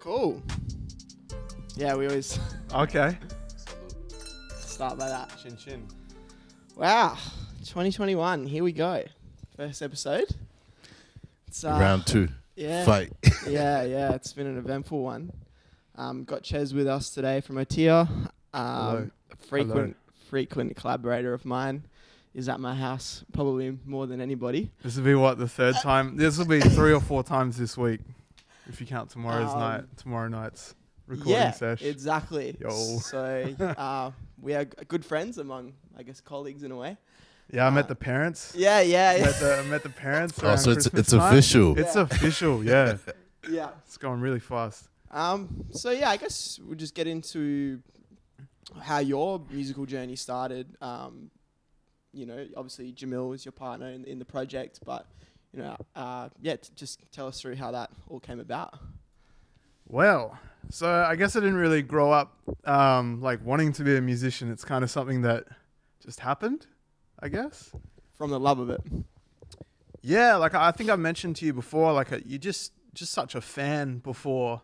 Cool. Yeah, we always Okay. start by that. Chin chin. Wow, 2021. Here we go. First episode. It's Round two. Yeah. Fight. yeah. It's been an eventful one. Got Ches with us today from Otiuh. Hello. Frequent collaborator of mine. Is at my house probably more than anybody. This will be what, the third time? This will be 3 or 4 times this week, if you count tomorrow night's recording sesh. Yeah, exactly. Yo. So we are good friends among, I guess, colleagues in a way. Yeah, I met the parents. Yeah. I met the parents. Oh, so Christmas it's time. official. It's official, yeah. Yeah. It's going really fast. So yeah, I guess we'll just get into how your musical journey started. You know, obviously Jamil is your partner in the project, but you know, just tell us through how that all came about. Well, so I guess I didn't really grow up like wanting to be a musician. It's kind of something that just happened, I guess. From the love of it. Yeah, like I think I mentioned to you before, like you're just such a fan before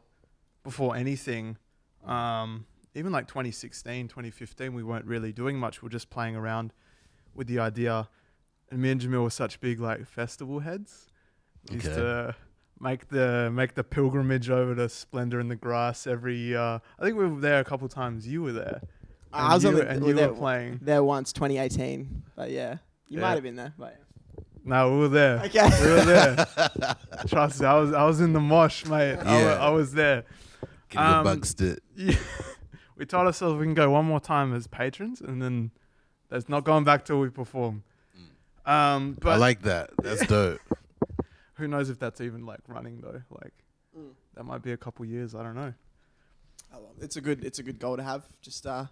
anything. Even like 2016, 2015, we weren't really doing much. We were just playing around with the idea. And me and Jamil were such big like festival heads. We used to make the pilgrimage over to Splendor in the Grass every year. I think we were there a couple of times. You were there. I was you were playing. There once, 2018. But yeah, you might have been there. But No, we were there. Okay. We were there. Trust me, I was in the mosh, mate. Yeah. I was there. Getting amongst it. Yeah. We told ourselves we can go one more time as patrons, and then that's not going back till we perform. But I like that. That's dope. who knows if that's even like running though? Like that might be a couple years. I don't know. Oh, well, it's a good goal to have. Just so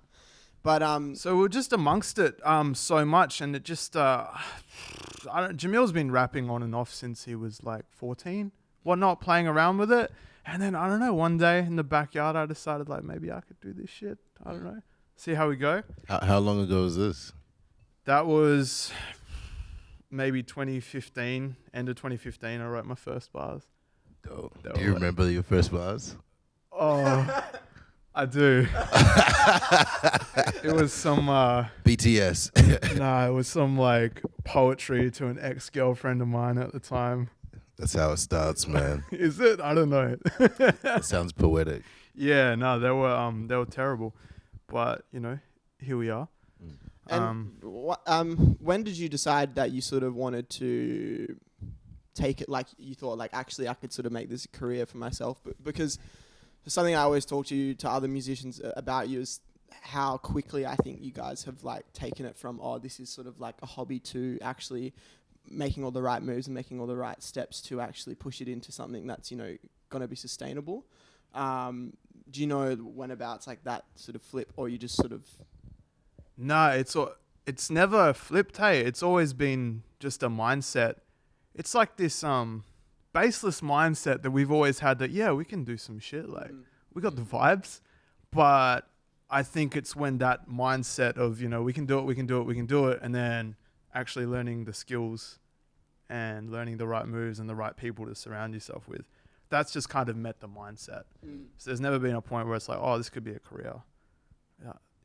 we're just amongst it so much, and it just Jamil's been rapping on and off since he was like 14. Whatnot, playing around with it. And then, I don't know, one day in the backyard, I decided, like, maybe I could do this shit. I don't know. See how we go. How long ago was this? That was maybe 2015, end of 2015, I wrote my first bars. Do you remember your first bars? Oh, I do. It was some... BTS. it was some, like, poetry to an ex-girlfriend of mine at the time. That's how it starts, man. Is it? I don't know. That sounds poetic. Yeah, no, they were terrible, but you know, here we are. And when did you decide that you sort of wanted to take it? Like you thought, like actually, I could sort of make this a career for myself. But because something I always talk to other musicians about you is how quickly I think you guys have like taken it from this is sort of like a hobby to actually making all the right moves and making all the right steps to actually push it into something that's, you know, going to be sustainable. Do you know whenabouts like that sort of flip, or you just sort of... No, it's never flipped, hey. It's always been just a mindset. It's like this baseless mindset that we've always had that, yeah, we can do some shit. Like, we got the vibes. But I think it's when that mindset of, you know, we can do it, and then actually learning the skills and learning the right moves and the right people to surround yourself with. That's just kind of met the mindset. So there's never been a point where it's like, oh, this could be a career.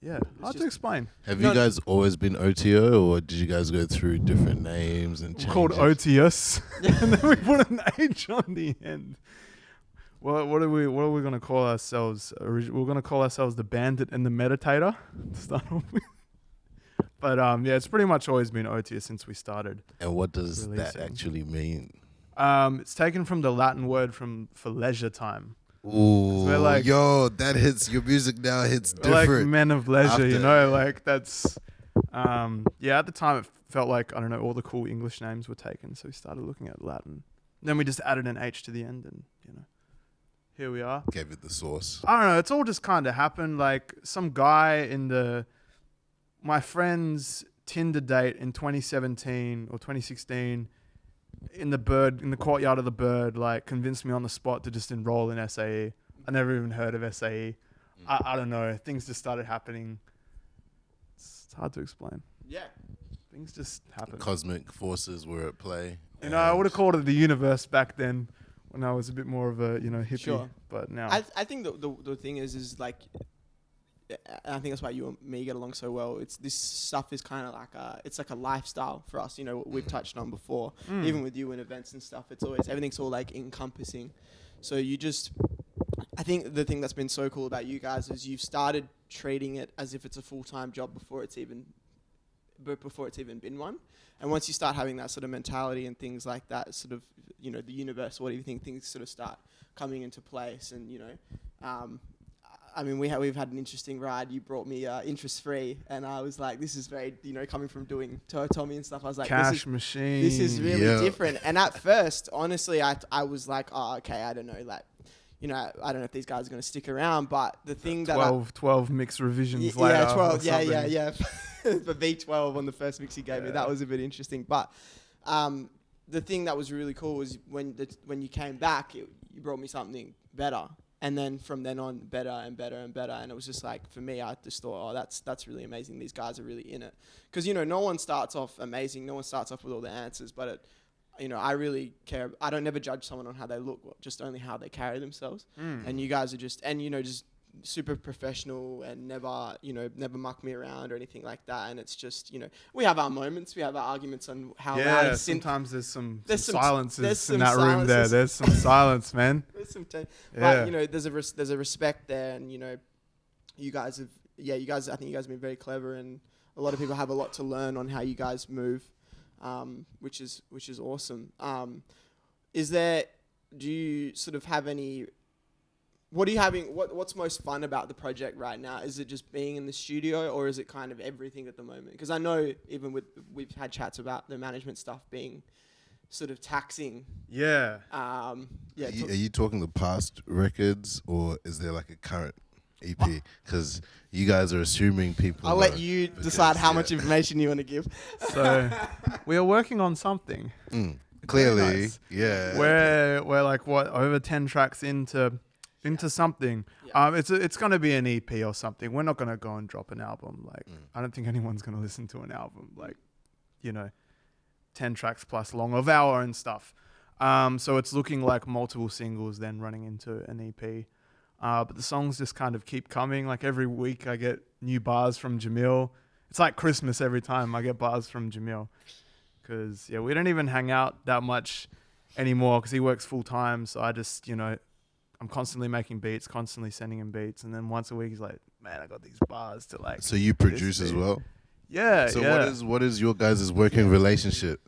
Yeah. Hard to explain. Have you guys always been Otiuh, or did you guys go through different names and changes? Called Otiuh, and then we put an H on the end. Well, what are we going to call ourselves? We're going to call ourselves the Bandit and the Meditator to start off with. But yeah, it's pretty much always been Otiuh since we started. And what does releasing. that actually mean? It's taken from the Latin word for leisure time. Ooh, like, yo, that hits, your music now hits different. Like men of leisure, you know, like that's, yeah, at the time it felt like, I don't know, all the cool English names were taken. So we started looking at Latin. Then we just added an H to the end, and, you know, here we are. Gave it the sauce. I don't know. It's all just kind of happened. Like some guy my friend's Tinder date in 2017 or 2016 in the courtyard of the Bird, like convinced me on the spot to just enroll in SAE. I never even heard of SAE. I don't know. Things just started happening. It's hard to explain. Yeah. Things just happen. Cosmic forces were at play. You know, I would have called it the universe back then when I was a bit more of a hippie. Sure. But now I think the thing is like, and I think that's why you and me get along so well. It's this stuff is kind of like it's like a lifestyle for us. We've touched on before, even with you in events and stuff. It's always everything's all like encompassing. So I think the thing that's been so cool about you guys is you've started treating it as if it's a full-time job before it's even been one. And once you start having that sort of mentality and things like that, sort of, the universe, what do you think, things sort of start coming into place. And, we've had an interesting ride. You brought me interest-free, and I was like, this is very, coming from doing Tommy and stuff, I was like, cash machine. This is really different. And at first, honestly, I was like, oh, okay, I don't know, like, I don't know if these guys are going to stick around, but the thing 12 mixed revisions later. Yeah, 12, yeah. The V12 on the first mix you gave me, that was a bit interesting. But the thing that was really cool was when you came back, you brought me something better. And then from then on, better and better and better. And it was just like, for me, I just thought, oh, that's really amazing. These guys are really in it. Because, no one starts off amazing. No one starts off with all the answers. But, I really care. I don't never judge someone on how they look, just only how they carry themselves. And you guys are just super professional and never muck me around or anything like that. And it's just, we have our moments, we have our arguments on how loud it's sometimes there's some silences in that room there. There's some silence, man. There's some but there's a respect there, and you guys have I think you guys have been very clever, and a lot of people have a lot to learn on how you guys move, which is awesome. Do you sort of have any? What are you having? What's most fun about the project right now? Is it just being in the studio, or is it kind of everything at the moment? Because I know we've had chats about the management stuff being sort of taxing. Yeah. Are you talking the past records, or is there like a current EP? Because you guys are assuming people. I'll let you decide how much information you want to give. So we are working on something. Clearly, nice. Yeah. We're like over 10 tracks into something. Yeah. It's going to be an EP or something. We're not going to go and drop an album. Like, I don't think anyone's going to listen to an album. Like, 10 tracks plus long of our own stuff. So it's looking like multiple singles then running into an EP. But the songs just kind of keep coming. Like every week I get new bars from Jamil. It's like Christmas every time I get bars from Jamil. Because, we don't even hang out that much anymore because he works full time. So I just, I'm constantly making beats, constantly sending him beats, and then once a week he's like, "Man, I got these bars to like." So you produce as well? Yeah. So what is your guys' working relationship?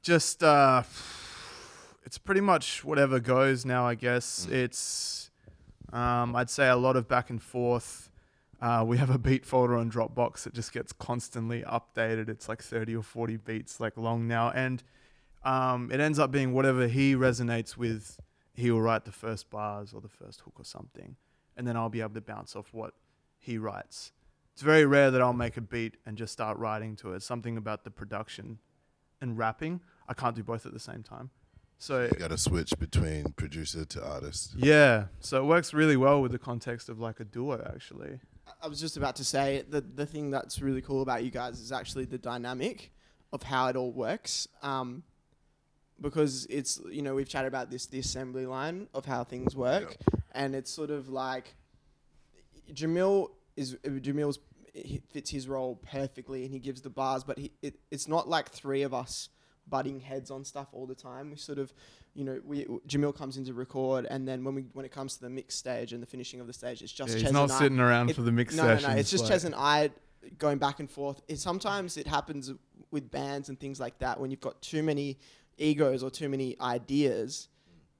Just it's pretty much whatever goes now, I guess. It's I'd say a lot of back and forth. We have a beat folder on Dropbox that just gets constantly updated. It's like 30 or 40 beats like long now, and it ends up being whatever he resonates with. He will write the first bars or the first hook or something, and then I'll be able to bounce off what he writes. It's very rare that I'll make a beat and just start writing to it. Something about the production and rapping, I can't do both at the same time. So you got to switch between producer to artist. Yeah, so it works really well with the context of like a duo, actually. I was just about to say the thing that's really cool about you guys is actually the dynamic of how it all works. Because it's, we've chatted about the assembly line of how things work. Yeah. And it's sort of like Jamil fits his role perfectly, and he gives the bars, but it's not like three of us butting heads on stuff all the time. We sort of, Jamil comes in to record, and then when it comes to the mix stage and the finishing of the stage, it's just Ches he's not sitting around for the mix sessions. No, it's just Ches and I going back and forth. Sometimes it happens with bands and things like that when you've got too many egos or too many ideas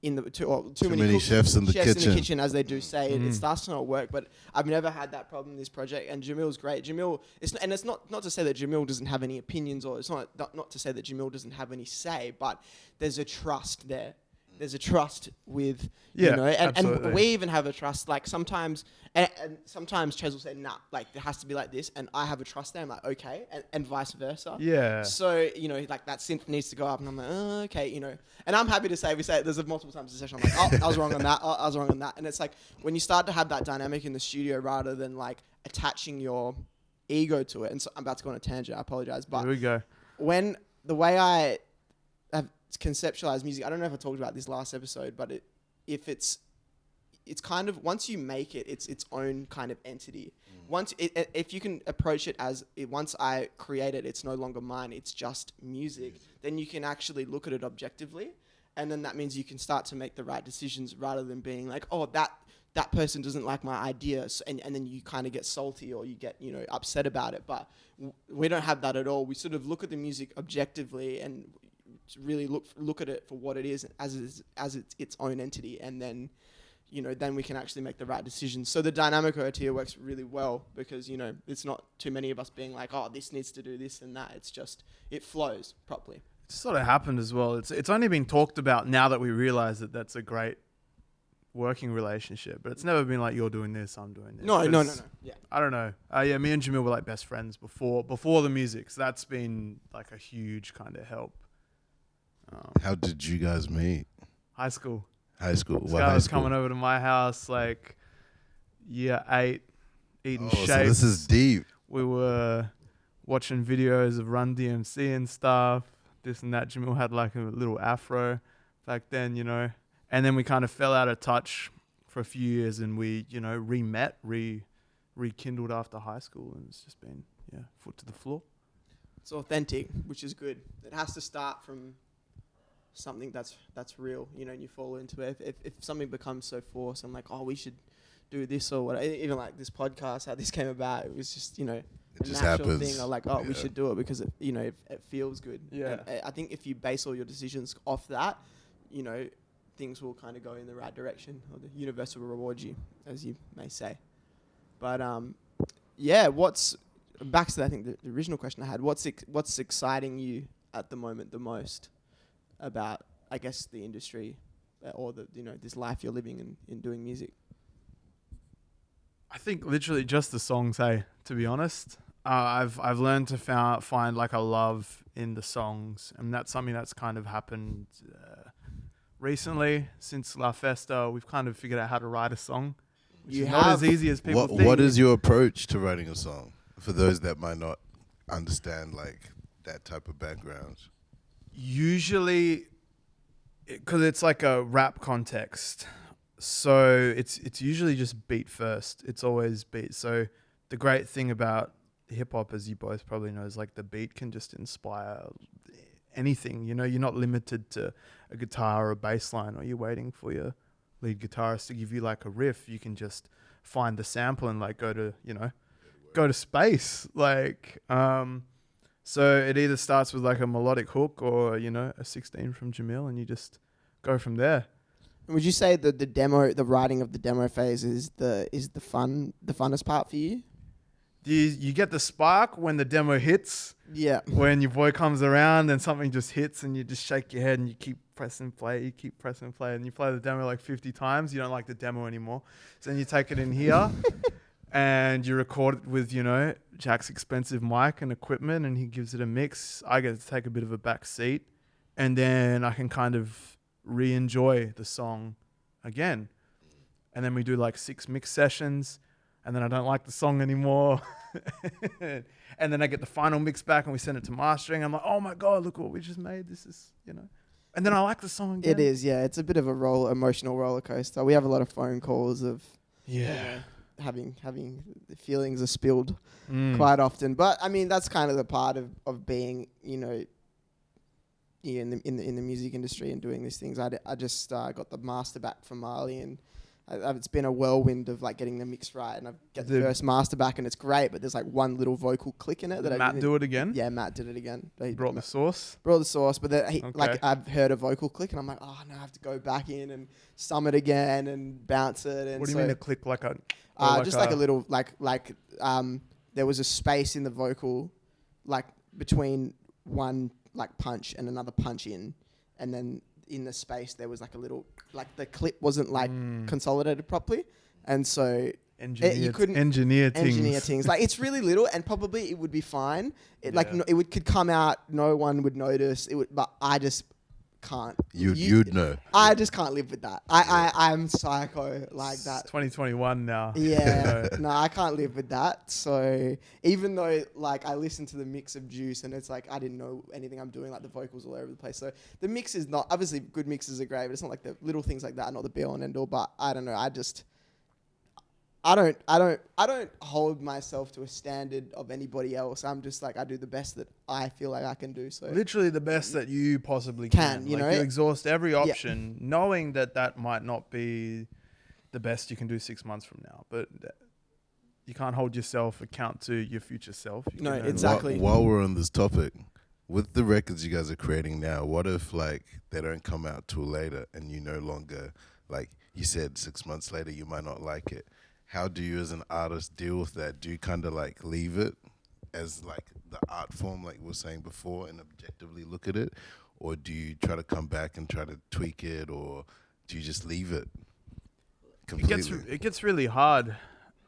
in the too many chefs in the kitchen, as they do say. It starts to not work. But I've never had that problem in this project, and Jamil's great. It's not to say that Jamil doesn't have any opinions, or it's not to say that Jamil doesn't have any say, but there's a trust there. There's a trust with, and we even have a trust. Like sometimes, and sometimes Ches will say, "Nah, like it has to be like this," and I have a trust there. I'm like, okay, and vice versa. Yeah. So like that synth needs to go up, and I'm like, oh, okay, and I'm happy to say we say it, there's multiple times in the session. I'm like, oh, I was wrong on that. Oh, I was wrong on that, and it's like when you start to have that dynamic in the studio rather than like attaching your ego to it. And so I'm about to go on a tangent. I apologize, but here we go. When the way I have conceptualize music. I don't know if I talked about this last episode, but it's kind of, once you make it, it's its own kind of entity. Once if you can approach it as once I create it, it's no longer mine. It's just music. Then you can actually look at it objectively, and then that means you can start to make the right decisions rather than being like, oh, that person doesn't like my idea, and then you kind of get salty or you get upset about it. But we don't have that at all. We sort of look at the music objectively and really look at it for what it is as its own entity, and then then we can actually make the right decisions. So the dynamic of Otiuh works really well because, it's not too many of us being like, oh, this needs to do this and that. It's just, it flows properly. It sort of happened as well. It's only been talked about now that we realize that that's a great working relationship, but it's never been like, you're doing this, I'm doing this. No. Yeah. I don't know. Yeah, me and Jamil were like best friends before the music. So that's been like a huge kind of help. How did you guys meet? High school. This guy was coming over to my house like year 8, eating shapes. So this is deep. We were watching videos of Run DMC and stuff, this and that. Jamil had like a little afro back then, and then we kind of fell out of touch for a few years, and we, rekindled after high school, and it's just been, foot to the floor. It's authentic, which is good. It has to start from something that's real, and you fall into it. If something becomes so forced, I'm like, oh, we should do this or what. Even like this podcast, how this came about, it was just, a just natural happens. thing. I'm like, oh, we should do it because it, it feels good. Yeah. And I think if you base all your decisions off that, things will kind of go in the right direction, or the universe will reward you, as you may say. But what's back to I think the original question I had. What's exciting you at the moment the most about, I guess, the industry or the this life you're living in doing music? I think literally just the songs, to be honest. I've learned to find like a love in the songs, and that's something that's kind of happened recently since La Festa. We've kind of figured out how to write a song, which is not as easy as people think. What is your approach to writing a song for those that might not understand like that type of background? Usually, because it's like a rap context, so it's usually just beat first. It's always beat. So the great thing about hip hop, as you both probably know, is like the beat can just inspire anything. You're not limited to a guitar or a bass line, or you're waiting for your lead guitarist to give you like a riff. You can just find the sample and like go to space. Like, so it either starts with like a melodic hook or, a 16 from Jamil, and you just go from there. Would you say that the writing of the demo phase is the funnest part for you? You get the spark when the demo hits. Yeah. When your boy comes around and something just hits and you just shake your head and you keep pressing play, and you play the demo like 50 times. You don't like the demo anymore. So then you take it in here and you record it with, Jack's expensive mic and equipment, and he gives it a mix. I get to take a bit of a back seat, and then I can kind of re-enjoy the song again. And then we do like 6 mix sessions, and then I don't like the song anymore. And then I get the final mix back and we send it to mastering. I'm like, oh my God, look what we just made. This is, and then I like the song again. It is, yeah. It's a bit of a emotional roller coaster. We have a lot of phone calls of having the feelings are spilled quite often. But I mean, that's kind of the part of being, in the music industry and doing these things. I just got the master back from Mali, and it's been a whirlwind of like getting the mix right, and I've got the first master back, and it's great, but there's like one little vocal click in it. Did Matt do it again? Yeah, Matt did it again. He brought the sauce? Brought the sauce, but like I've heard a vocal click, and I'm like, oh no, I have to go back in and sum it again and bounce it. And what do you mean a click? Like a... just like a little, there was a space in the vocal, like between one like punch and another punch in, and then in the space there was like a little, like the clip wasn't like consolidated properly, and so you couldn't engineer things. Like it's really little, and probably it would be fine. It could come out, no one would notice. But I just can't. You'd know. I just can't live with that. I'm psycho like It's that. 2021 now. Yeah, no, I can't live with that. So even though like I listen to the mix of Juice and it's like I didn't know anything I'm doing, like the vocals all over the place. So the mix is not, obviously good mixes are great, but it's not like the little things like that are not the be all and end all. But I don't know. I don't hold myself to a standard of anybody else. I'm just like, I do the best that I feel like I can do. So Literally the best that you possibly can. you like know, you exhaust every option, knowing that might not be the best you can do 6 months from now. But you can't hold yourself account to your future self. You No, can exactly. While we're on this topic, with the records you guys are creating now, what if like they don't come out till later and you no longer, like you said, 6 months later you might not like it? How do you as an artist deal with that? Do you kind of like leave it as like the art form, like we were saying before, and objectively look at it? Or do you try to come back and try to tweak it, or do you just leave it completely? It gets really hard,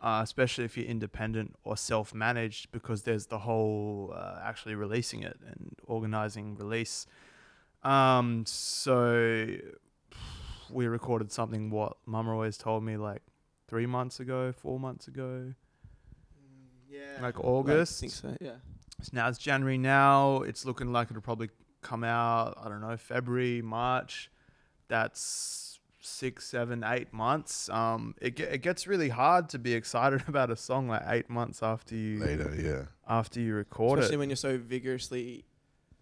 especially if you're independent or self-managed, because there's the whole actually releasing it and organizing release. So we recorded something, what Mama always told me, like 3 months ago, 4 months ago. Yeah. Like August. I think so, yeah. So now it's January now. It's looking like it'll probably come out, I don't know, February, March. That's 6, 7, 8 months. It gets really hard to be excited about a song like 8 months after you record Especially it. when you're so vigorously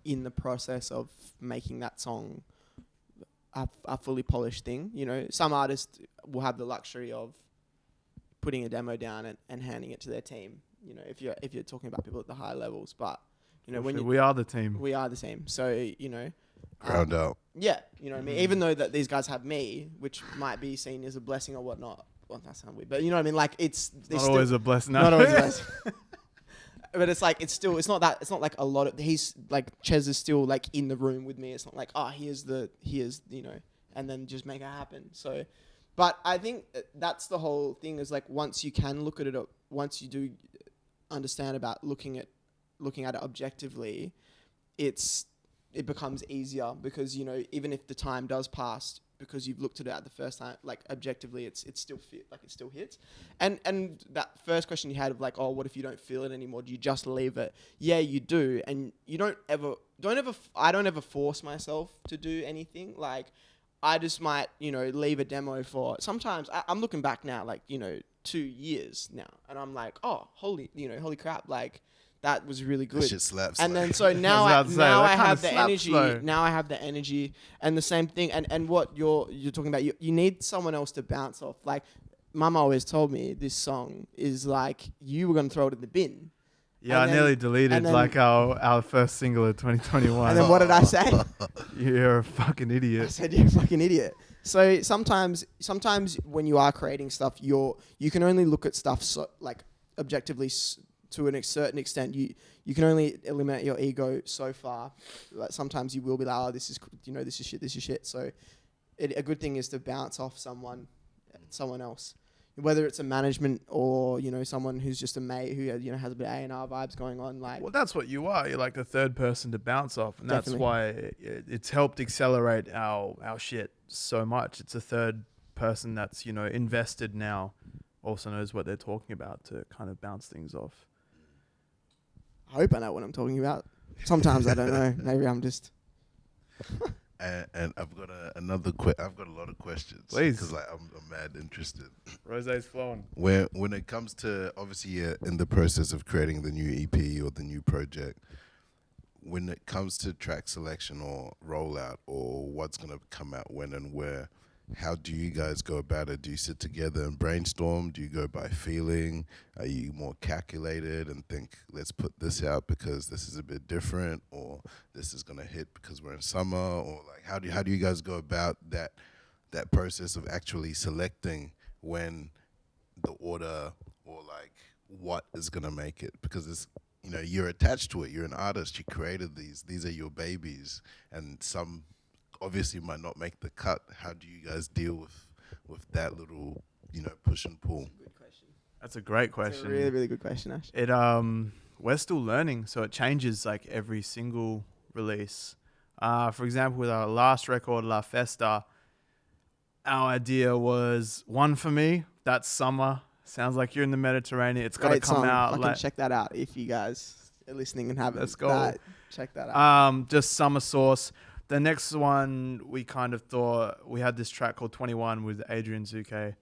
in the process of making that song a fully polished thing. You know, some artists will have the luxury of putting a demo down and handing it to their team. You know, if you're talking about people at the high levels, but you know, We are the team. we are the same. So you know, Ground out. yeah, you know what I mean. Even though that these guys have me, which might be seen as a blessing or whatnot. Well, that sounds weird, but you know what I mean. Like it's Not always a blessing. not always a blessing. But it's like it's not like a lot of, he's like Ches is still like in the room with me. It's not like here's you know, and then just make it happen. So, but I think that's the whole thing is like once you can look at it, once you do understand about looking at it objectively, it becomes easier because you know even if the time does pass, because you've looked at it the first time, like objectively, it's still fit, like it still hits. And that first question you had of like, oh, what if you don't feel it anymore? Do you just leave it? Yeah, you do, and you I don't ever force myself to do anything. Like, I just might, you know, leave a demo for. Sometimes I'm looking back now, like 2 years now, and I'm like, oh, holy crap, like. That was really good. That shit slaps. And like. then so now I have the energy. Though. Now I have the energy, and the same thing. And what you're talking about, you need someone else to bounce off. Like Mama always told me, this song is like you were gonna throw it in the bin. Yeah, I nearly deleted like our first single of 2021. And then what did I say? You're a fucking I idiot. said you're a fucking idiot. So sometimes when you are creating stuff, you can only look at stuff so, like objectively. To a certain extent, you can only eliminate your ego so far. Like sometimes you will be like, oh, this is shit. So a good thing is to bounce off someone else, whether it's a management or someone who's just a mate who has a bit of A&R vibes going on. Like, well, that's what you are. You're like the third person to bounce off, and Definitely. that's why it's helped accelerate our shit so much. It's a third person that's invested now, also knows what they're talking about to kind of bounce things off. I hope I know what I'm talking about. Sometimes I don't know. Maybe I'm just. And I've got I've got a lot of questions. Please, because like I'm mad interested. Rosé's flowing. When it comes to obviously in the process of creating the new EP or the new project, when it comes to track selection or rollout or what's gonna come out when and where, how do you guys go about it? Do you sit together and brainstorm? Do you go by feeling? Are you more calculated and think, let's put this out because this is a bit different, or this is gonna hit because we're in summer, or like how do you guys go about that process of actually selecting when the order or like what is gonna make it? Because it's you're attached to it. You're an artist. You created these. These are your babies, and some obviously might not make the cut. How do you guys deal with that little, push and pull? Good question. That's a great question. It's a really, really good question, Ash. It we're still learning, so it changes like every single release. For example, with our last record, La Festa, our idea was one for me. That's summer. Sounds like you're in the Mediterranean. It's got to Great come song. out. Fucking check that out if you guys are listening and haven't. Let's go. Check that out. Just Summer Sauce. The next one, we kind of thought, we had this track called 21 with Adrian Zuke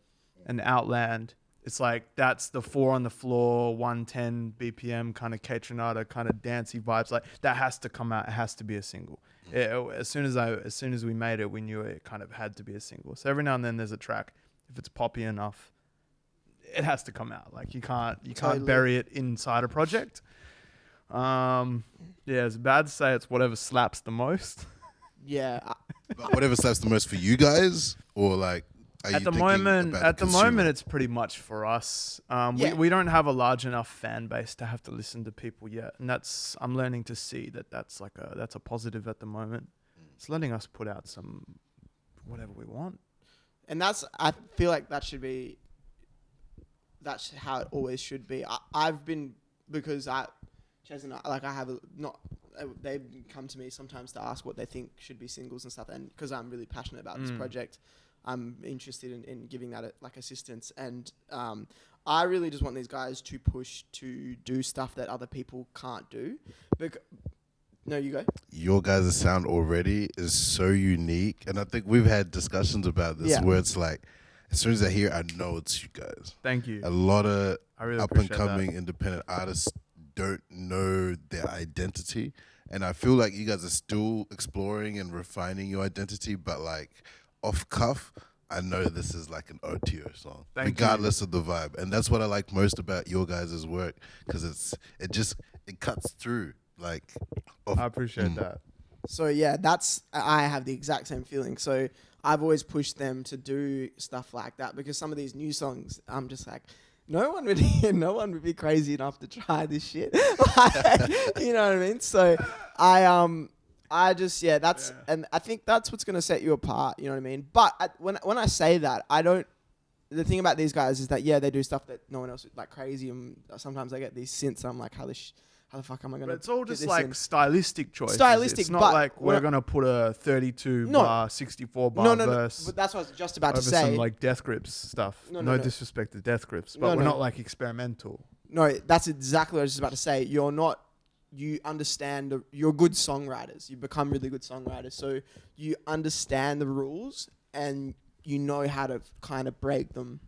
and Outland. It's like, that's the 4 on the floor, 110 BPM kind of K-Tronada kind of dancey vibes. Like, that has to come out. It has to be a single. As soon as we made it, we knew it kind of had to be a single. So every now and then there's a track. If it's poppy enough, it has to come out. Like, you can't bury it inside a project. Yeah, it's bad to say it's whatever slaps the most. Yeah. But whatever slaps the most for you guys, or like, At the moment, it's pretty much for us. We don't have a large enough fan base to have to listen to people yet, and I'm learning to see that's a positive at the moment. It's letting us put out some whatever we want, and I feel like that's how it always should be. I've been, because Chaz and I have they come to me sometimes to ask what they think should be singles and stuff, and because I'm really passionate about this project, I'm interested in giving that assistance, and I really just want these guys to push to do stuff that other people can't do. No, you go. Your guys' sound already is so unique, and I think we've had discussions about this where it's like, as soon as I hear it, I know it's you guys. Thank you. A lot of really up and coming independent artists don't know their identity, and I feel like you guys are still exploring and refining your identity, but like off cuff, I know this is like an Otiuh song, regardless of the vibe, and that's what I like most about your guys' work, because it cuts through. Like, I appreciate that. So yeah, I have the exact same feeling. So I've always pushed them to do stuff like that, because some of these new songs, I'm just like, no one would be crazy enough to try this shit. You know what I mean? So I just, and I think that's what's going to set you apart. You know what I mean? But when I say that, the thing about these guys is that, they do stuff that no one else, like crazy. And sometimes I get these synths. I'm like, how the fuck am I going to? But it's all just like stylistic choices. It's not like we're going to put a 32 bar, 64 bar verse. But that's what I was just about to say. Some like Death Grips stuff. No disrespect to Death Grips, but we're not like experimental. No, that's exactly what I was just about to say. You understand, you're good songwriters. You become really good songwriters. So you understand the rules and you know how to kind of break them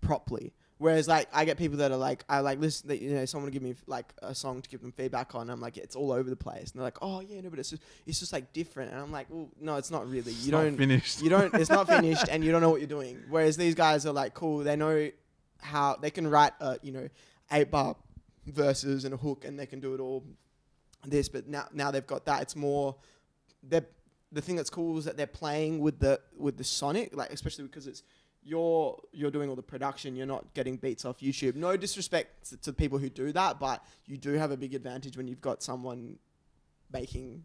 properly. Whereas, like, I get people that are like, listen, someone will give me like a song to give them feedback on. I'm like, it's all over the place, and they're like, oh yeah, no, but it's just like different. And I'm like, well, no, it's not really. It's not finished. It's not finished, and you don't know what you're doing. Whereas these guys are like, cool, they know how they can write 8-bar verses and a hook, and they can do it all. But now they've got that. It's more the thing that's cool is that they're playing with the sonic, like, especially because it's. You're doing all the production. You're not getting beats off YouTube. No disrespect to people who do that, but you do have a big advantage when you've got someone making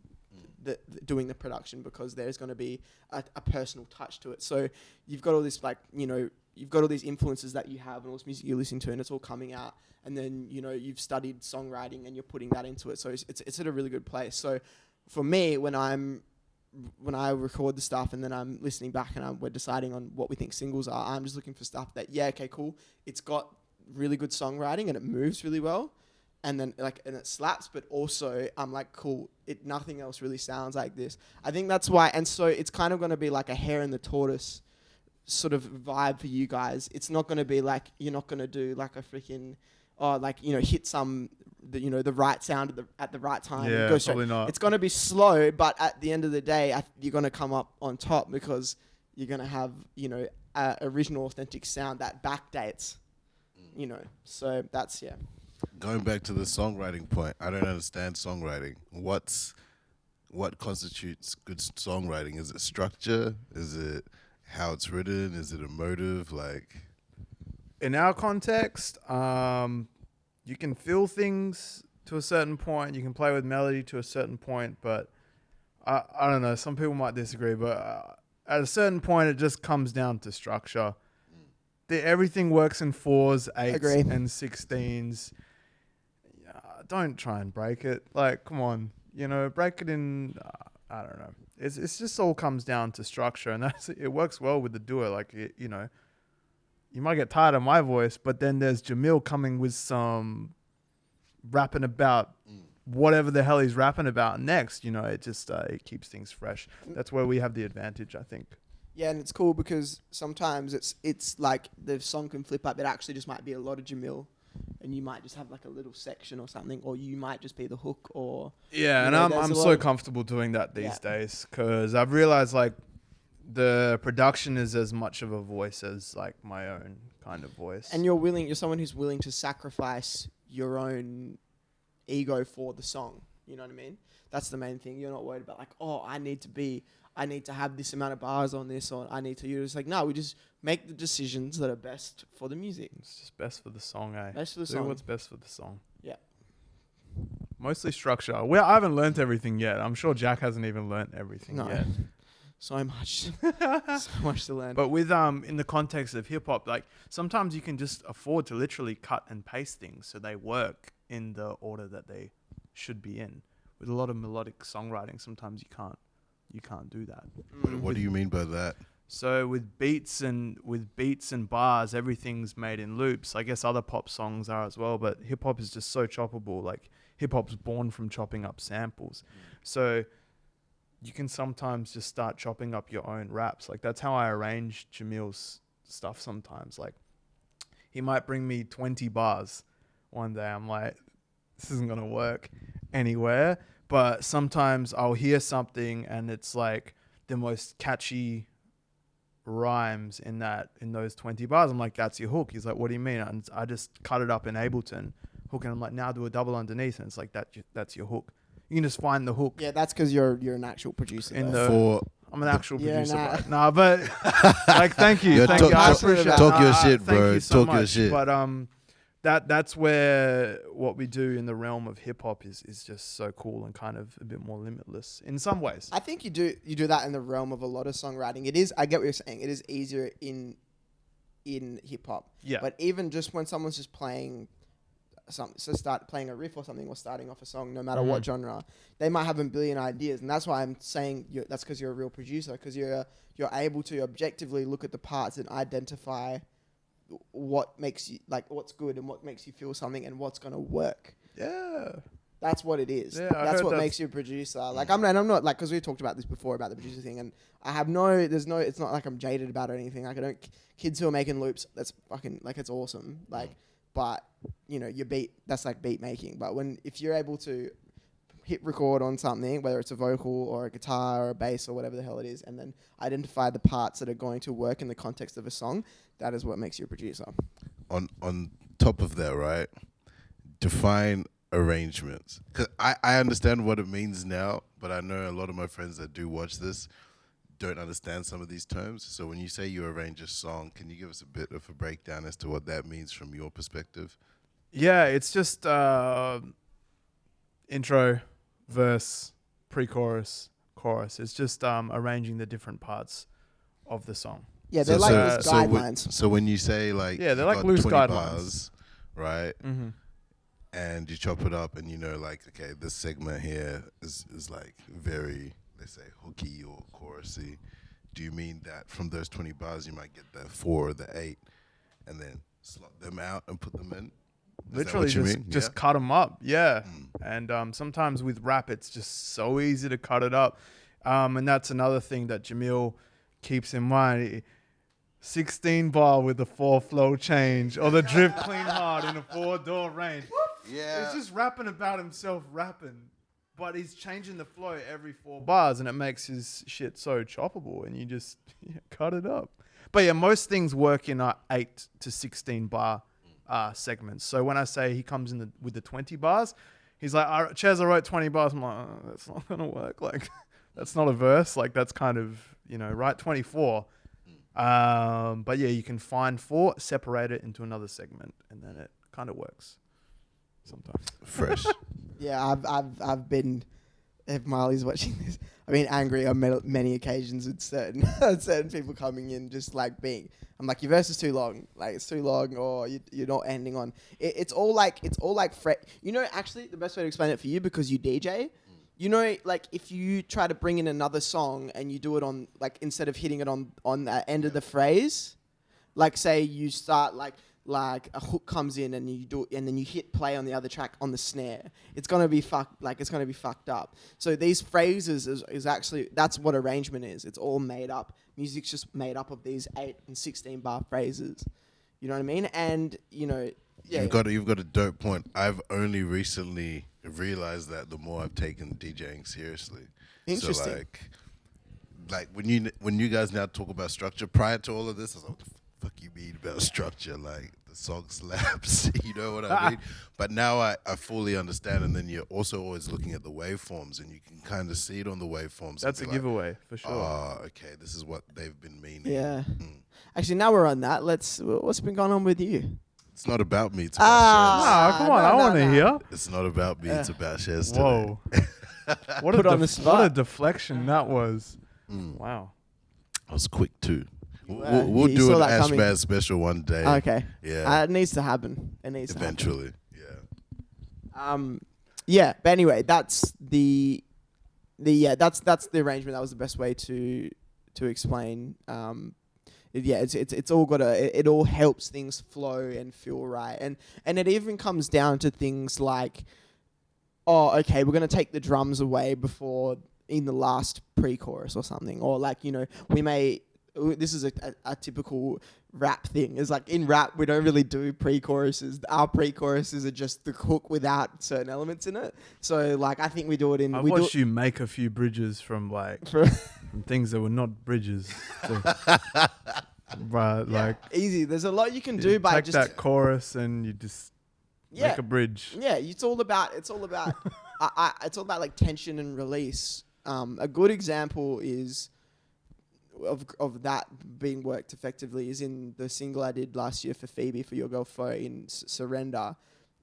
doing the production, because there's going to be a personal touch to it. So you've got all this, like, you've got all these influences that you have and all this music you're listening to, and it's all coming out. And then you've studied songwriting and you're putting that into it. So it's at a really good place. So for me, when I record the stuff and then I'm listening back and we're deciding on what we think singles are, I'm just looking for stuff that, okay, cool. It's got really good songwriting and it moves really well. And then and it slaps, but also I'm like, cool, nothing else really sounds like this. I think that's why. And so it's kind of going to be like a hare and the tortoise sort of vibe for you guys. It's not going to be like, you're not going to do like a freaking, hit the right sound at the right time. Yeah, go probably not. It's going to be slow, but at the end of the day, you're going to come up on top, because you're going to have, original authentic sound that backdates, so that's, Going back to the songwriting point, I don't understand songwriting. What constitutes good songwriting? Is it structure? Is it how it's written? Is it emotive? Like, in our context, you can feel things to a certain point. You can play with melody to a certain point, but I don't know. Some people might disagree, but at a certain point, it just comes down to structure. Everything works in 4s, 8s, and 16s. Don't try and break it. Like, come on, break it in. I don't know. It's just all comes down to structure, and it works well with the duo. Like you know, you might get tired of my voice, but then there's Jamil coming with some rapping about whatever the hell he's rapping about next. You know, it just it keeps things fresh. That's where we have the advantage, I think. Yeah, and it's cool because sometimes it's like the song can flip up. It actually just might be a lot of Jamil, and you might just have like a little section or something, or you might just be the hook. Or Yeah, and I'm so comfortable doing that these days because I've realized like the production is as much of a voice as like my own kind of voice. And you're someone who's willing to sacrifice your own ego for the song. You know what I mean? That's the main thing. You're not worried about like, oh, I need to have this amount of bars on this, or I need to use. It's like, no, we just make the decisions that are best for the music. It's just best for the song, eh? Best for the Do song. what's best for the song. Yeah. Mostly structure. Well, I haven't learnt everything yet. I'm sure Jack hasn't even learnt everything yet. So much. So much to learn. But with in the context of hip hop, like sometimes you can just afford to literally cut and paste things so they work in the order that they should be in. With a lot of melodic songwriting, sometimes you can't do that. What do you mean by that? So with beats and bars, everything's made in loops. I guess other pop songs are as well, but hip hop is just so choppable. Like hip hop's born from chopping up samples. So you can sometimes just start chopping up your own raps. Like that's how I arrange Jamil's stuff sometimes. Like he might bring me 20 bars one day. I'm like, this isn't going to work anywhere. But sometimes I'll hear something and it's like the most catchy rhymes in those 20 bars. I'm like, that's your hook. He's like, what do you mean? And I just cut it up in Ableton hook, and I'm like, now do a double underneath, and it's like that's your hook. You can just find the hook. Yeah, that's because you're an actual producer. I'm an actual producer, bro. Nah, but like, thank you. Talk your shit, bro. Thank you so Talk much. your shit. But that's where what we do in the realm of hip hop is just so cool and kind of a bit more limitless in some ways. I think you do that in the realm of a lot of songwriting. It is. I get what you're saying. It is easier in hip hop. Yeah. But even just when someone's just playing start playing a riff or something, or starting off a song, no matter what genre, they might have a billion ideas, and that's why I'm saying that's because you're a real producer, because you're able to objectively look at the parts and identify what makes you like what's good and what makes you feel something and what's gonna work. Yeah. That's what it is. Yeah, that's what makes you a producer. Like I'm not like, because we talked about this before about the producer thing, and I have it's not like I'm jaded about it or anything. Like kids who are making loops, that's fucking like, it's awesome. Like, but you know, that's like beat making. But if you're able to hit record on something, whether it's a vocal or a guitar or a bass or whatever the hell it is, and then identify the parts that are going to work in the context of a song, that is what makes you a producer. On top of that, right? Define arrangements. 'Cause I understand what it means now, but I know a lot of my friends that do watch this don't understand some of these terms. So when you say you arrange a song, can you give us a bit of a breakdown as to what that means from your perspective? Yeah, it's just intro, verse, pre-chorus, chorus. It's just arranging the different parts of the song. Yeah, they're like loose guidelines. So when you say like, yeah, they're like loose 20 guidelines, bars, right? Mm-hmm. And you chop it up, and you know, like, okay, this segment here is like very, let's say, hooky or chorusy. Do you mean that from those 20 bars you might get the 4 or the 8, and then slot them out and put them in? Literally just cut them up, yeah. And sometimes with rap, it's just so easy to cut it up. And that's another thing that Jamil keeps in mind. 16 bar with the 4 flow change, or the drip clean hard in a 4-door range. Yeah. It's just rapping about himself rapping, but he's changing the flow every 4 bars, and it makes his shit so choppable, and you just cut it up. But yeah, most things work in 8 to 16 bar segments. So when I say he comes in with the 20 bars, he's like, Chez, I wrote 20 bars. I'm like, oh, that's not going to work. Like, that's not a verse. Like, that's kind of, write 24. But yeah, you can find 4, separate it into another segment, and then it kind of works sometimes. Fresh. Yeah, I've been, if Marley's watching this, I've been angry on many occasions with certain people coming in just like being, I'm like, your verse is too long, like it's too long, or you're not ending on. It's all like actually the best way to explain it for you, because you DJ, you know, like if you try to bring in another song and you do it on, like, instead of hitting it on the end of the phrase, like say you start like a hook comes in and you do, and then you hit play on the other track on the snare, it's gonna be fucked up. So these phrases is actually, that's what arrangement is. It's all made up. Music's just made up of these 8 and 16 bar phrases. You know what I mean? And you know, yeah, you've got a dope point. I've only recently realized that the more I've taken DJing seriously. Interesting. So like when you guys now talk about structure, prior to all of this, I was like, what the fuck you mean about structure? Like the song slaps, you know what I mean? But now I fully understand, and then you're also always looking at the waveforms, and you can kind of see it on the waveforms. That's a giveaway for sure. Oh, okay, this is what they've been meaning. Yeah. Actually, now we're on that. What's been going on with you? It's not about me, it's about Shez. Come on, I want to hear. It's not about me, it's about Shez today. Whoa. Put on the spot. What a deflection that was. Wow. I was quick too. We'll do an Ashman special one day. Okay. Yeah. It needs to happen. It needs eventually. To happen. Yeah. But anyway, that's the arrangement. That was the best way to explain. It's all got it all helps things flow and feel right, and it even comes down to things like, oh, okay, we're gonna take the drums away before in the last pre-chorus or something, or like, you know, we may. This is a typical rap thing. Is like in rap we don't really do pre-choruses. Our pre-choruses are just the hook without certain elements in it. So like I think we do it in. I watched you make a few bridges from from things that were not bridges. Right, yeah, like easy. There's a lot you can do by take just that chorus and you just make a bridge. Yeah, it's all about it's all about like tension and release. A good example is of that being worked effectively is in the single I did last year for Phoebe, for Your Girl Fo, in Surrender,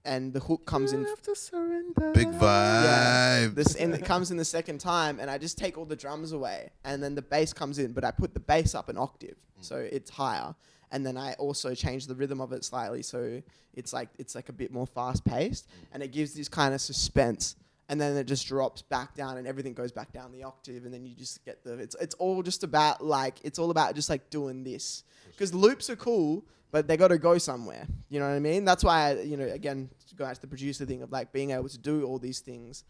and the hook comes in. Have to surrender. Big vibe. Yeah, and it comes in the second time, and I just take all the drums away, and then the bass comes in, but I put the bass up an octave, so it's higher, and then I also change the rhythm of it slightly, so it's like a bit more fast paced, and it gives this kind of suspense. And then it just drops back down, and everything goes back down the octave, and then you just get it's all just about just like doing this, because loops are cool, but they got to go somewhere. You know what I mean? That's why again, to go back to the producer thing of like being able to do all these things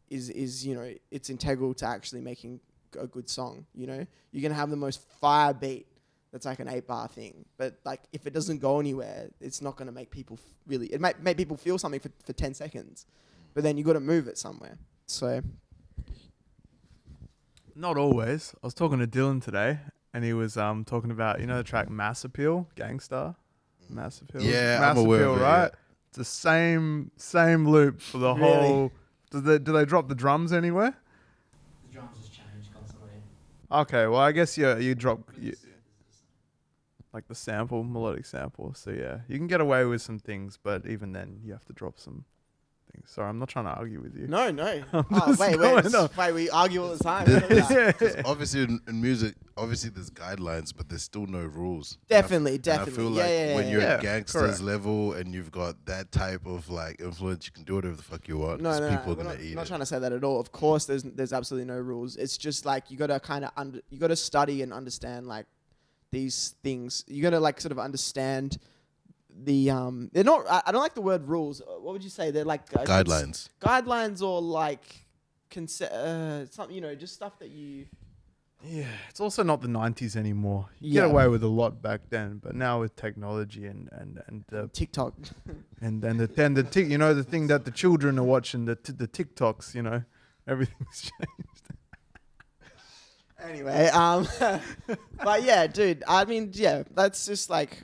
is it's integral to actually making a good song. You know, you can have the most fire beat that's like an 8-bar thing, but like if it doesn't go anywhere, it's not going to make people really. It might make people feel something for 10 seconds. But then you got to move it somewhere. So, not always. I was talking to Dylan today, and he was talking about the track Mass Appeal, Gangstar, Mass Appeal. Yeah, Mass I'm aware Appeal, of it, right? yeah. It's the same loop for the whole. Do they drop the drums anywhere? The drums just change constantly. Okay, well I guess you drop like the sample, melodic sample. So yeah, you can get away with some things, but even then you have to drop some. Sorry, I'm not trying to argue with you. No. Wait, we argue all the time. Obviously, in music, there's guidelines, but there's still no rules. Definitely. And I feel like when you're at gangsters correct. level and you've got that type of like influence, you can do whatever the fuck you want. No, people are we're gonna eat not it. trying to say that at all. Of course, there's absolutely no rules. It's just like you got to kind of you got to study and understand like these things. You got to like sort of understand. They're not. I don't like the word rules. What would you say? They're like Guidelines. Guidelines or like something. Just stuff that you. Yeah, it's also not the 90s anymore. You Yeah. get away with a lot back then, but now with technology and TikTok. and the thing that the children are watching, the TikToks, everything's changed. Anyway, but yeah, dude. I mean, yeah, that's just like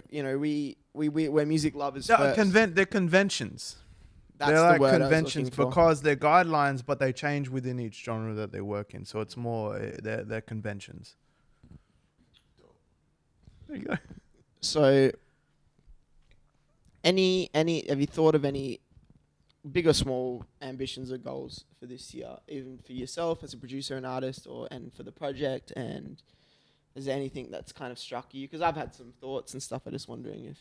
we're music lovers. First. They're conventions. That's they're the like word conventions I was looking for. because they're guidelines, but they change within each genre that they work in. So it's more they're conventions. There you go. So, have you thought of any big or small ambitions or goals for this year, even for yourself as a producer and artist, and for the project? And is there anything that's kind of struck you? Because I've had some thoughts and stuff. I'm just wondering if.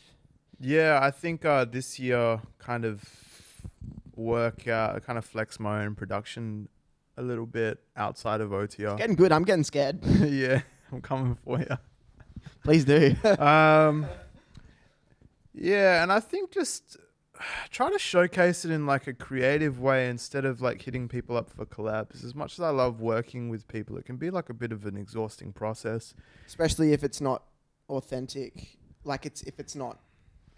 Yeah, I think this year kind of flex my own production a little bit outside of Otiuh. Getting good. I'm getting scared. Yeah, I'm coming for you. Please do. Yeah, and I think just try to showcase it in like a creative way instead of like hitting people up for collabs. As much as I love working with people, it can be like a bit of an exhausting process. Especially if it's not authentic. Like if it's not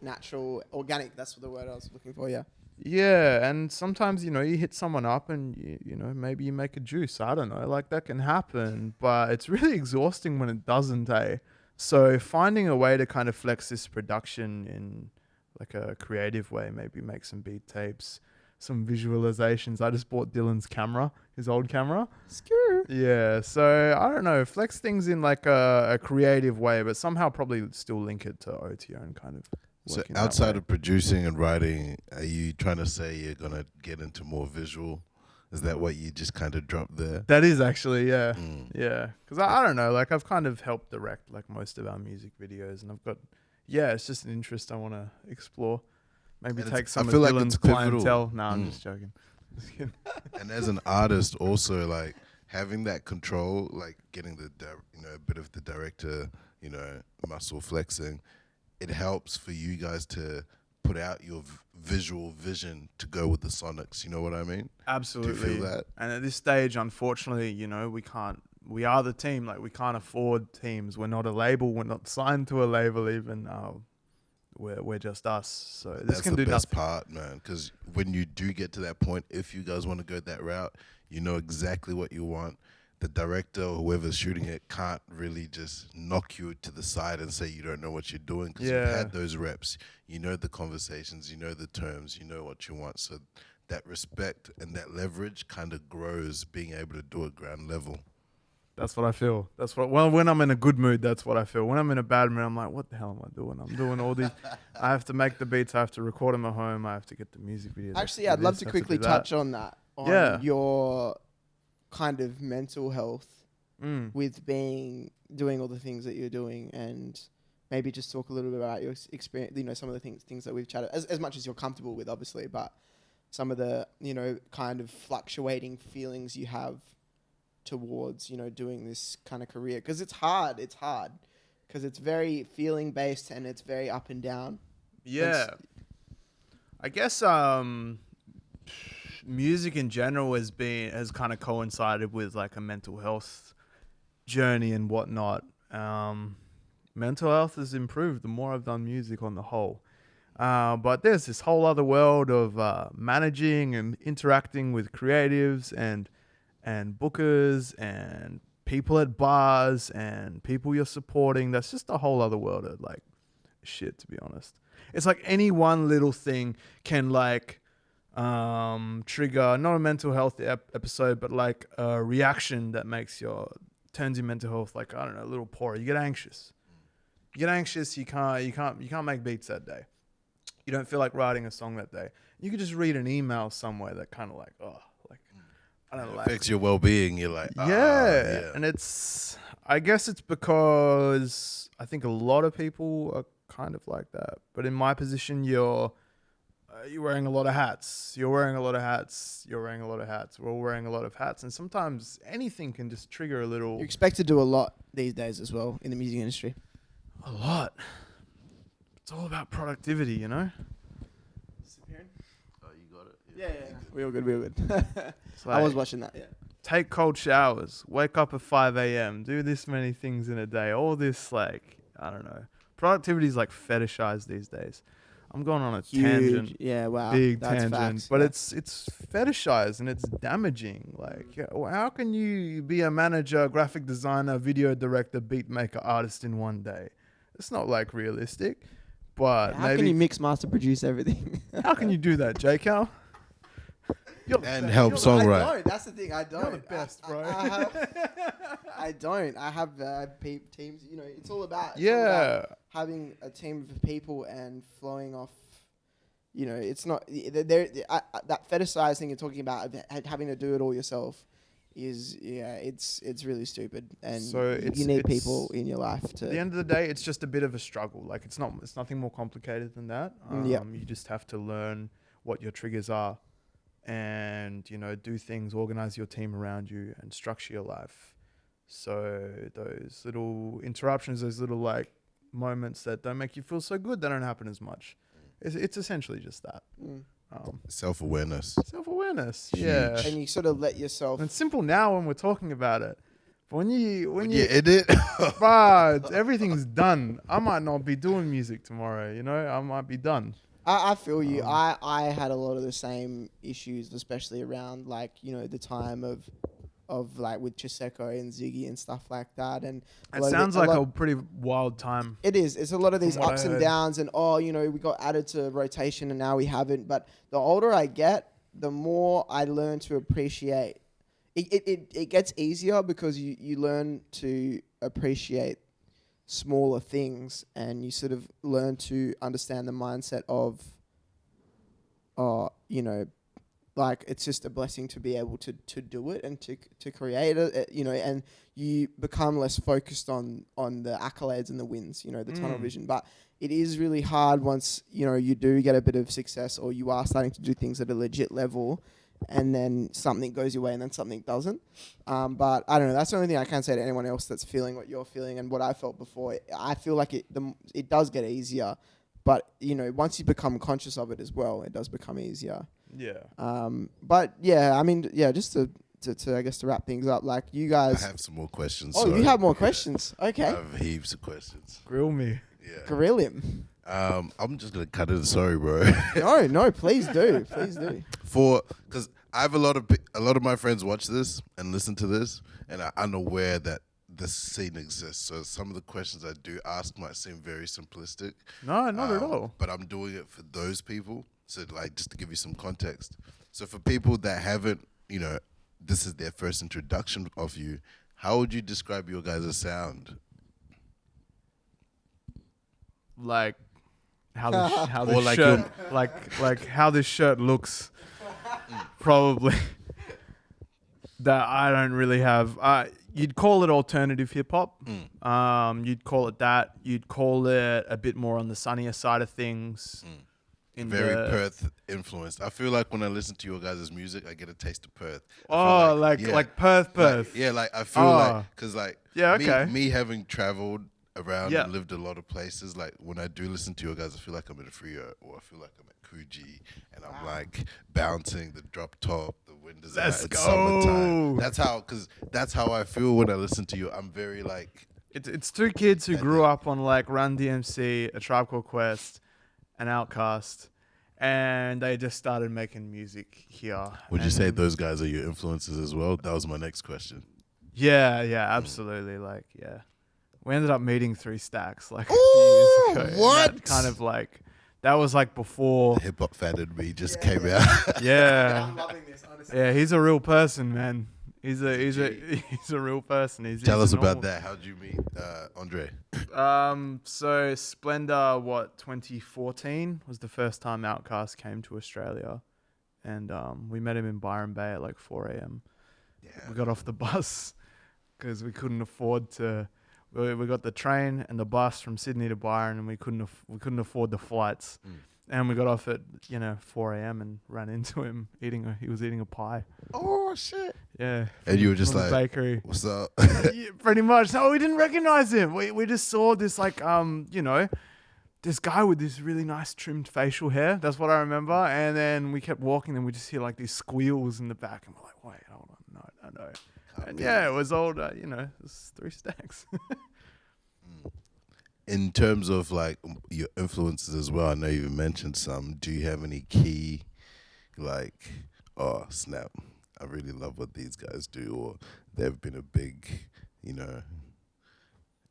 natural, organic. That's the word I was looking for. Yeah. Yeah, and sometimes, you hit someone up and, maybe you make a juice. I don't know. Like, that can happen. But it's really exhausting when it doesn't, eh? So finding a way to kind of flex this production in, like, a creative way, maybe make some beat tapes, some visualizations. I just bought Dylan's camera, his old camera. Screw. Yeah, so, I don't know. Flex things in, like, a creative way, but somehow probably still link it to Otiuh and kind of... So outside of producing and writing, are you trying to say you're going to get into more visual? Is that what you just kind of dropped there? That is actually, yeah. Yeah. Because I don't know, like I've kind of helped direct like most of our music videos and I've got, it's just an interest I want to explore. Maybe And take some I of feel like Dylan's it's pivotal. clientele. No, I'm just joking. Just kidding. And as an artist also, like having that control, like getting a bit of the director, muscle flexing, it helps for you guys to put out your visual vision to go with the sonics. You know what I mean? Absolutely. Do you feel that? And at this stage, unfortunately, we are the team. Like we can't afford teams. We're not a label. We're not signed to a label even. We're just us. So this That's can the do best nothing. part, man. Because when you do get to that point, if you guys want to go that route, you know exactly what you want. The director or whoever's shooting it can't really just knock you to the side and say you don't know what you're doing because you've had those reps. You know the conversations, you know the terms, you know what you want. So that respect and that leverage kind of grows being able to do it ground level. That's what I feel. When I'm in a good mood, that's what I feel. When I'm in a bad mood, I'm like, what the hell am I doing? I'm doing all these. I have to make the beats. I have to record them at home. I have to get the music videos. Actually, I'd love to quickly touch on that. On your kind of mental health with doing all the things that you're doing, and maybe just talk a little bit about your experience, some of the things that we've chatted, as much as you're comfortable with, obviously, but some of the, kind of fluctuating feelings you have towards, doing this kind of career. Because it's hard. Because it's very feeling based and it's very up and down. Yeah. I guess music in general has kind of coincided with like a mental health journey and whatnot. Mental health has improved the more I've done music on the whole. But there's this whole other world of managing and interacting with creatives and bookers and people at bars and people you're supporting. That's just a whole other world of like shit, to be honest. It's like any one little thing can like trigger not a mental health episode, but like a reaction that turns your mental health like, I don't know, a little poorer. You get anxious. You can't make beats that day. You don't feel like writing a song that day. You could just read an email somewhere that kind of like, I don't know. It affects your well-being. You're like, yeah. And I guess it's because I think a lot of people are kind of like that. But in my position, you're wearing a lot of hats. You're wearing a lot of hats. You're wearing a lot of hats. We're all wearing a lot of hats. And sometimes anything can just trigger a little... You expect to do a lot these days as well in the music industry. A lot. It's all about productivity, you know? Oh, you got it? Yeah. We all good. It's like, I was watching that, yeah. Take cold showers. Wake up at 5 a.m. Do this many things in a day. All this, like, I don't know. Productivity is like fetishized these days. I'm going on a tangent. Yeah, wow. Big That's tangent. facts, But yeah. it's fetishized and it's damaging. Like, how can you be a manager, graphic designer, video director, beat maker, artist in one day? It's not like realistic. But how can you mix, master, produce everything? How can you do that, J-Cal? And help songwrite. I don't. That's the thing. I don't. You're the best, bro. I don't. I have teams. It's all about having a team of people and flowing off. It's not that fetishizing you're talking about having to do it all yourself. It's really stupid, and So you need people in your life to. At the end of the day, it's just a bit of a struggle. Like it's nothing more complicated than that. Yeah. You just have to learn what your triggers are and, you know, do things, organize your team around you and structure your life. So those little interruptions, those little like moments that don't make you feel so good, they don't happen as much. It's essentially just that. Self-awareness. Self-awareness. Huge. Yeah. And you sort of let yourself. And it's simple now when we're talking about it. But when you edit. but everything's done. I might not be doing music tomorrow, you know? I might be done. I feel you. I had a lot of the same issues, especially around like, you know, the time of like with Cesare and Ziggy and stuff like that. And It sounds like a pretty wild time. it is. It's a lot of these From what ups I and heard. downs, and you know, we got added to rotation and now we haven't. But the older I get, the more I learn to appreciate. It gets easier because you learn to appreciate smaller things, and you sort of learn to understand the mindset of, you know, like it's just a blessing to be able to do it and to create it, you know, and you become less focused on the accolades and the wins, you know, the tunnel vision. But it is really hard once, you know, you do get a bit of success or you are starting to do things at a legit level, and then something goes your way and then something doesn't. But I don't know. That's the only thing I can say to anyone else that's feeling what you're feeling and what I felt before. I feel like it does get easier, but you know, once you become conscious of it as well, it does become easier. Yeah. But yeah, I mean, yeah, just to I guess to wrap things up, like you guys. I have some more questions. Oh, sorry. you have more questions? Okay. I have heaps of questions. Grill me. Yeah. Grill him. I'm just gonna cut it. Sorry, bro. No, please do. Please do. Because I have a lot of my friends watch this and listen to this, and are unaware that this scene exists. So some of the questions I do ask might seem very simplistic. No, not at all. But I'm doing it for those people. So like, just to give you some context. So for people that haven't, you know, this is their first introduction of you, how would you describe your guys' sound? Like how this Or like shirt like how this shirt looks. Probably. That I don't really have. You'd call it alternative hip hop. You'd call it that. You'd call it a bit more on the sunnier side of things. Very Perth influenced. I feel like when I listen to your guys' music, I get a taste of Perth. Oh, like Perth. Like, yeah, like I feel like, because like me having traveled around and lived a lot of places, like when I do listen to your guys, I feel like I'm in Frio, or I feel like I'm at Coogee, and I'm like bouncing the drop top, the windows out. It's summertime. That's how I feel when I listen to you. I'm very like. It's two kids who grew up on like Run DMC, A Tribe Called Quest, and Outkast, and they just started making music here. Would you say those guys are your influences as well? That was my next question. Yeah, absolutely. Like, yeah. We ended up meeting 3 Stacks like a few years ago. What? That kind of like, that was like before. The hip hop fan in me just came out. Yeah. I'm loving this, honestly. Yeah, he's a real person, man. He's a real person. Tell us about that. How did you meet Andre? So Splendor, 2014 was the first time Outkast came to Australia, and we met him in Byron Bay at like 4 a.m. Yeah. We got off the bus because we couldn't afford to. We got the train and the bus from Sydney to Byron, and we couldn't afford the flights. And we got off at 4 a.m. and ran into him he was eating a pie. Oh shit! Yeah. And you were just from the like, bakery. "What's up?" Yeah, pretty much. No, we didn't recognize him. We just saw this like this guy with this really nice trimmed facial hair. That's what I remember. And then we kept walking, and we just hear like these squeals in the back, and we're like, "Wait, hold on, no, I know." And yeah, it was old. It was 3 Stacks. In terms of like your influences as well, I know you mentioned some. Do you have any key, like, oh snap, I really love what these guys do, or they've been a big,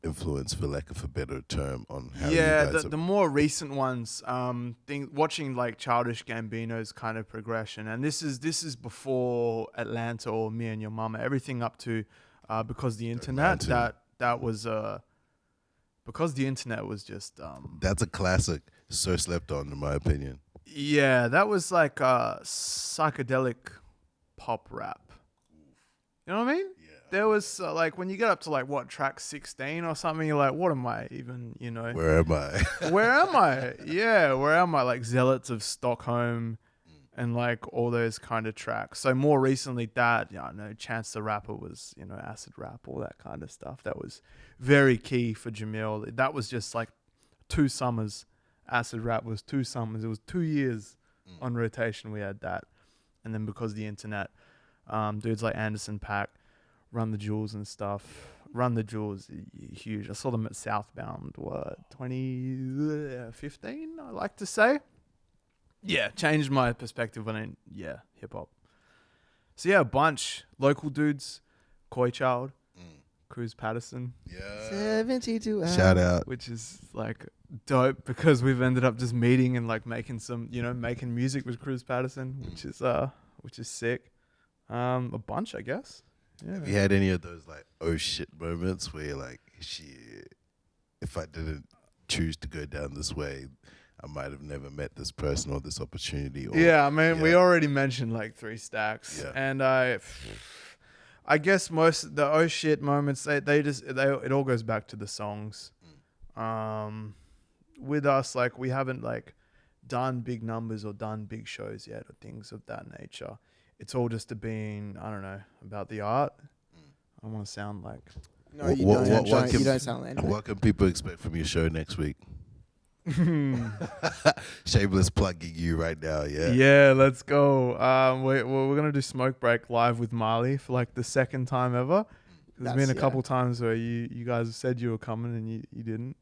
influence, for lack of a better term, on how you guys the more recent ones, watching like Childish Gambino's kind of progression, and this is before Atlanta or Me and Your Mama, everything up to because the internet that was because the internet was just that's a classic, so slept on in my opinion. Yeah, that was like psychedelic pop rap. You know what I mean? Yeah. There was like when you get up to like track 16 or something, you're like, what am I even? Where am I? Where am I? Yeah, where am I? Like Zealots of Stockholm, and like all those kind of tracks. So more recently that, I know Chance the Rapper was, acid rap, all that kind of stuff. That was very key for Jamil. That was just like 2 summers. Acid rap was 2 summers. It was 2 years on rotation. We had that. And then because of the internet, dudes like Anderson .Paak, Run the Jewels and stuff. Run the Jewels, huge. I saw them at Southbound, 2015, I like to say. Yeah, changed my perspective on hip hop. So yeah, a bunch. Local dudes, Koi Child, Cruz Patterson. Yeah. 72 hours. Shout out. Which is like dope because we've ended up just meeting and like making some, making music with Cruz Patterson, which is sick. A bunch, I guess. Yeah. Have you had any of those like oh shit moments where you're like, shit, if I didn't choose to go down this way, I might have never met this person or this opportunity? Or, yeah, I mean, we already mentioned like 3 Stacks, and I guess most of the oh shit moments, it all goes back to the songs. With us, like we haven't like done big numbers or done big shows yet or things of that nature. It's all just being, I don't know, about the art. I don't want to sound like... No, you don't. You don't sound like anything. What can people expect from your show next week? Shameless plugging you right now, yeah? Yeah, let's go. We're going to do Smoke Break live with Marley for like the 2nd time ever. There's been a couple times where you guys have said you were coming and you didn't.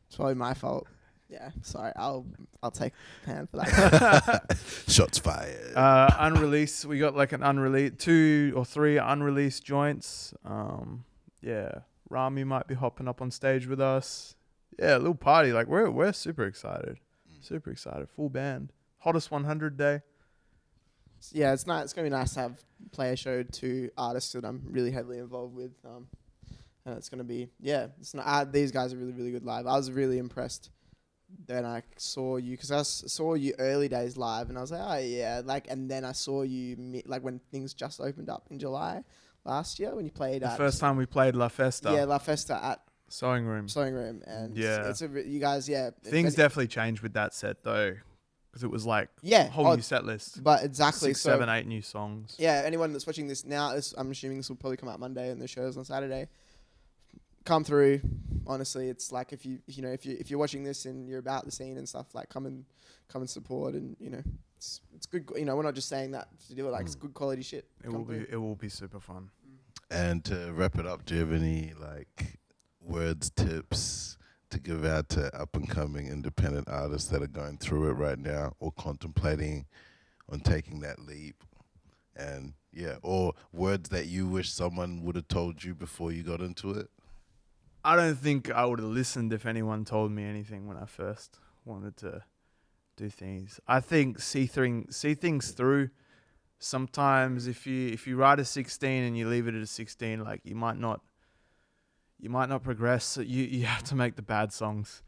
It's probably my fault. Yeah, sorry. I'll take a hand for that. Shots fired. Unreleased. We got like an unreleased 2 or 3 unreleased joints. Rami might be hopping up on stage with us. Yeah, a little party. Like we're super excited. Super excited. Full band. Hottest 100 day. Yeah, it's nice. It's gonna be nice to have play a show 2 artists that I'm really heavily involved with. And it's gonna be these guys are really, really good live. I was really impressed. Then I saw you because I saw you early days live, and I was like, oh yeah, like, and then I saw you like when things just opened up in July last year when you played the first time we played La Festa. Yeah, La Festa at Sewing Room, and yeah, you guys, yeah. Things definitely changed with that set though, because it was like whole new set list. But exactly, 6, 7, 8 new songs. Yeah, anyone that's watching this now, I'm assuming this will probably come out Monday, and the show's on Saturday. Come through. Honestly, it's like if you're watching this and you're about the scene and stuff, like come and support, and it's good. We're not just saying that to do it. Like it's good quality shit. It will be super fun. And to wrap it up, do you have any like words, tips to give out to up and coming independent artists that are going through it right now or contemplating on taking that leap? And or words that you wish someone would have told you before you got into it? I don't think I would have listened if anyone told me anything when I first wanted to do things. I think see things through. Sometimes if you write a 16 and you leave it at a 16, like you might not progress. So you have to make the bad songs.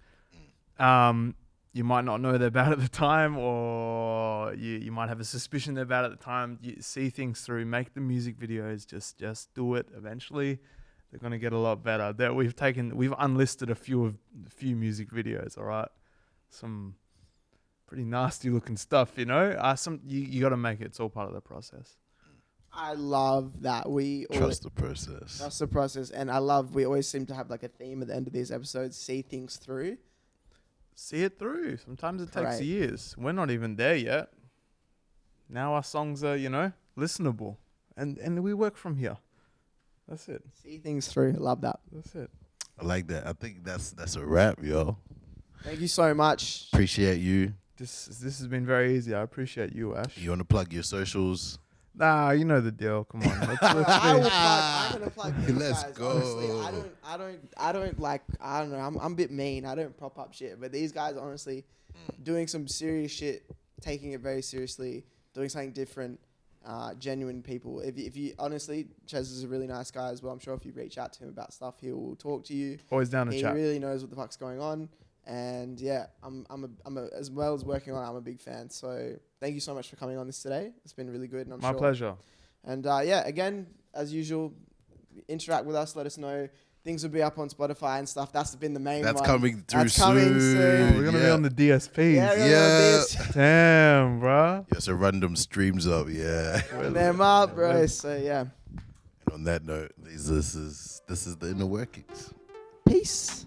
You might not know they're bad at the time, or you might have a suspicion they're bad at the time. You see things through. Make the music videos. Just do it. Eventually, they're gonna get a lot better. We've unlisted a few music videos. All right, some pretty nasty looking stuff. You got to make it. It's all part of the process. I love that we trust the process. Trust the process, and I love we always seem to have like a theme at the end of these episodes: see things through. See it through. Sometimes it takes years. We're not even there yet. Now our songs are, listenable, and we work from here. That's it. See things through. Love that. That's it. I like that. I think that's a wrap, yo. Thank you so much. Appreciate you. This has been very easy. I appreciate you, Ash. You want to plug your socials? Nah, you know the deal. Come on. Let's I'm gonna plug these Let's guys. go. Honestly, I don't know. I'm a bit mean. I don't prop up shit, but these guys honestly doing some serious shit, taking it very seriously, doing something different. Genuine people. If you honestly, Ches is a really nice guy as well. I'm sure if you reach out to him about stuff, he will talk to you. Always down to chat. He really knows what the fuck's going on. And I'm as well as working on it, I'm a big fan. So thank you so much for coming on this today. It's been really good. And My pleasure. And again, as usual, interact with us. Let us know things will be up on Spotify and stuff. That's been the main one. That's coming through That's coming soon. We're gonna be Yeah. on the DSPs. Yeah, we're gonna Yeah. do this. Damn, bro. Yeah, so random streams up, yeah. Them up, bro. So yeah. And on that note, this is the inner workings. Peace.